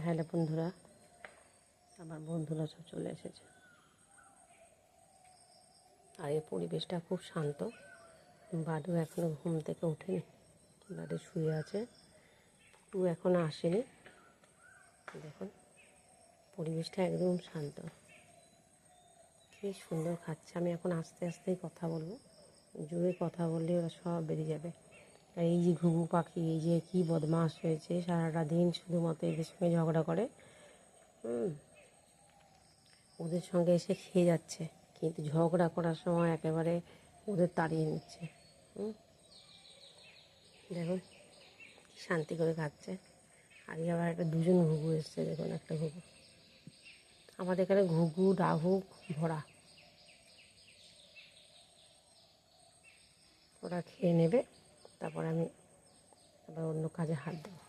Hello বন্ধুরা, আমার বন্ধুরা সব চলে এসেছে। আর এই পরিবেশটা খুব শান্ত। বাডু এখনও ঘুম থেকে ওঠেনি, বাড়ি শুয়ে আছে। পুটু এখনও আসেনি। দেখুন পরিবেশটা একদম শান্ত, কী সুন্দর খাচ্ছে। আমি এখন আস্তে আস্তেই কথা বলবো, জোরে কথা বললে ওরা সব বেরিয়ে যাবে। আর এই যে ঘুঘু পাখি, এই যে কী বদমাশ হয়েছে, সারাটা দিন শুধুমাত্র এদের সঙ্গে ঝগড়া করে। ওদের সঙ্গে এসে খেয়ে যাচ্ছে, কিন্তু ঝগড়া করার সময় একেবারে ওদের তাড়িয়ে নিচ্ছে। দেখুন শান্তি করে খাচ্ছে। আজকে আবার একটা দুজন ঘুঘু এসছে, দেখুন একটা ঘুঘু। আমাদের এখানে ঘুঘু ডাহুক ভরা। ওরা খেয়ে নেবে, তারপর আমি আবার অন্য কাজে হাত দেবো।